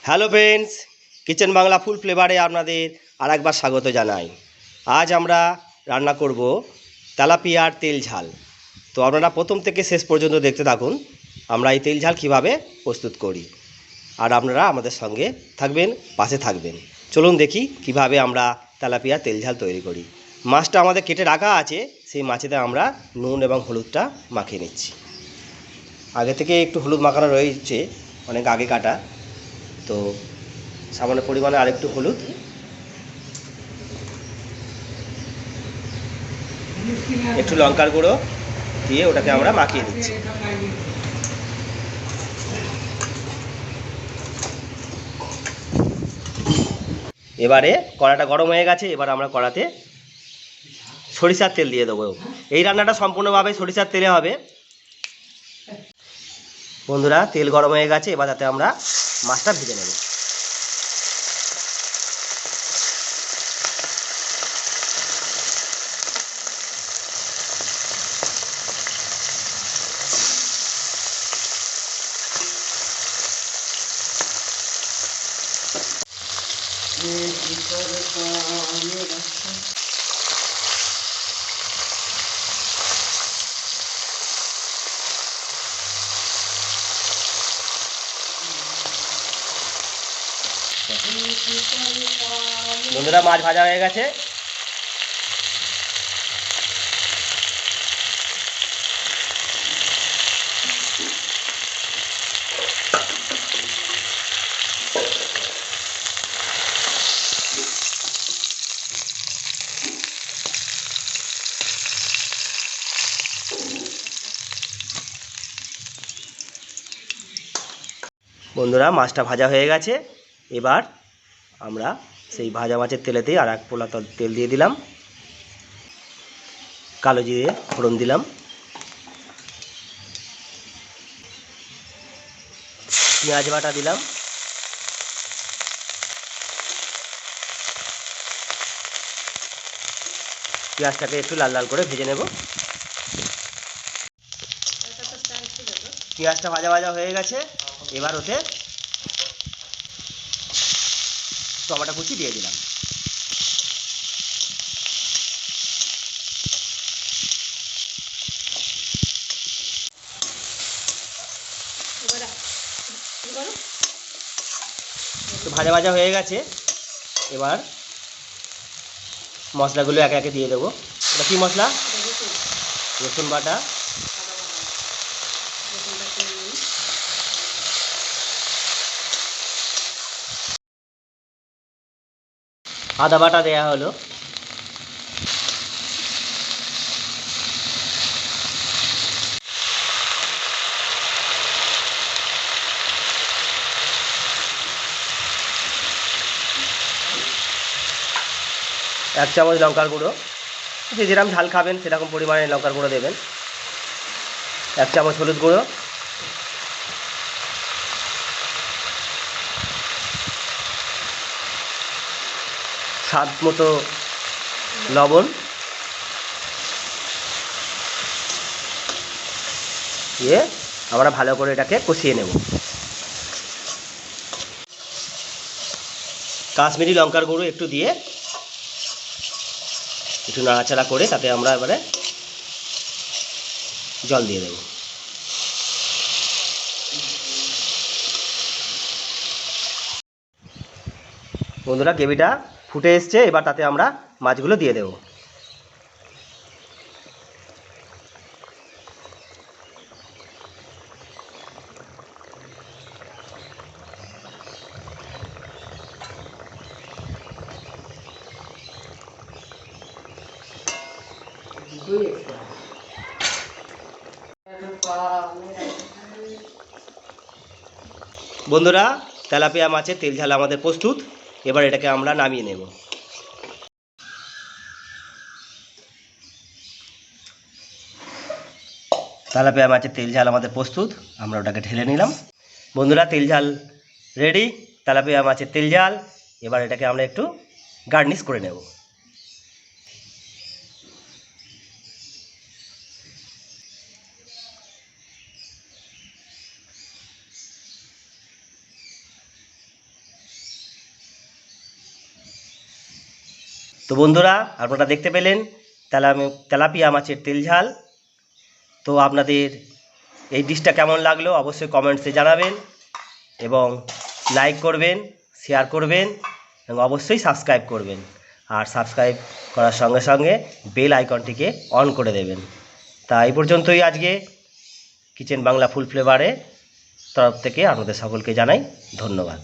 Hello friends, kitchen Bangla ফুল ফ্লেভারে আপনাদের আর একবার স্বাগত জানাই। আজ আমরা রান্না করব তেলাপিয়ার তেল ঝাল। তো আপনারা প্রথম থেকে শেষ পর্যন্ত দেখতে থাকুন আমরা এই তেল ঝাল কীভাবে প্রস্তুত করি, আর আপনারা আমাদের সঙ্গে থাকবেন, পাশে থাকবেন। চলুন দেখি কিভাবে আমরা তেলাপিয়া তেল ঝাল তৈরি করি। মাছটা আমাদের কেটে রাখা আছে, সেই মাছেতে আমরা নুন এবং হলুদটা মাখিয়ে নিচ্ছি। আগে থেকে একটু হলুদ মাখানো রয়েছে, অনেক আগে কাটা। তো সামান্য পরিমাণে আরেকটু হলুদ, একটু লঙ্কার গুঁড়ো দিয়ে ওটাকে আমরা মাখিয়ে দিচ্ছি। এবারে কড়াটা গরম হয়ে গেছে, এবার আমরা কড়াতে সরিষার তেল দিয়ে দেবো। এই রান্নাটা সম্পূর্ণভাবে সরিষার তেলে হবে। বন্ধুরা, তেল গরম হয়ে গেছে, এবার তাতে আমরা মাছটা ভেজে নেব। বন্ধুরা, মাছ ভাজা হয়ে গেছে। বন্ধুরা, মাছটা ভাজা হয়ে গেছে। এবার আমরা সেই ভাজা মাছের তেলেতেই আর এক পোলা তেল দিয়ে দিলাম, কালো জিরে ফোড়ন দিলাম, পেঁয়াজ বাটা দিলাম, পেঁয়াজটাকে একটু লাল লাল করে ভেজে নেব। পেঁয়াজটা ভাজা ভাজা হয়ে গেছে, এবার ওতে টমেটো কুচি দিয়ে দিলাম। তো ভাজা ভাজা হয়ে গেছে, এবার মশলাগুলো একে একে দিয়ে দেবো। এটা কী মশলা? রসুন বাটা, আদা বাটা দেয়া হলো, এক চামচ লঙ্কার গুঁড়ো, যে যেরকম ঝাল খাবেন সেরকম পরিমাণে লঙ্কার গুঁড়ো দেবেন, এক চামচ হলুদ গুঁড়ো, স্বাদ মতো লবণ, দিয়ে আমরা ভালো করে এটাকে কষিয়ে নেব। কাশ্মীরি লঙ্কার গুঁড়ো একটু দিয়ে একটু নাড়াচাড়া করে তাতে আমরা এবারে জল দিয়ে দেব। বন্ধুরা, গ্রেভিটা ফুটে এসছে, এবার তাতে আমরা মাছগুলো দিয়ে দেব। বন্ধুরা, তেলাপিয়া মাছের তেল ঝাল আমাদের প্রস্তুত। এবার এটাকে আমরা নামিয়ে নেব। তেলাপিয়া মাছের তেল ঝাল আমাদের প্রস্তুত, আমরা ওটাকে ঢেলে নিলাম। বন্ধুরা, তেল ঝাল রেডি, তেলাপিয়া মাছের তেল ঝাল। এবার এটাকে আমরা একটু গার্নিশ করে নেব। তো বন্ধুরা, আপনারা দেখতে পেলেন তেলাপিয়া মাছের তেল ঝাল। তো আপনাদের এই ডিশটা কেমন লাগলো অবশ্যই কমেন্টসে জানাবেন, এবং লাইক করবেন, শেয়ার করবেন, এবং অবশ্যই সাবস্ক্রাইব করবেন। আর সাবস্ক্রাইব করার সঙ্গে সঙ্গে বেল আইকনটিকে অন করে দেবেন। তা এই পর্যন্তই আজকে কিচেন বাংলা ফুল ফ্লেভারে তরফ থেকে আপনাদের সকলকে জানাই ধন্যবাদ।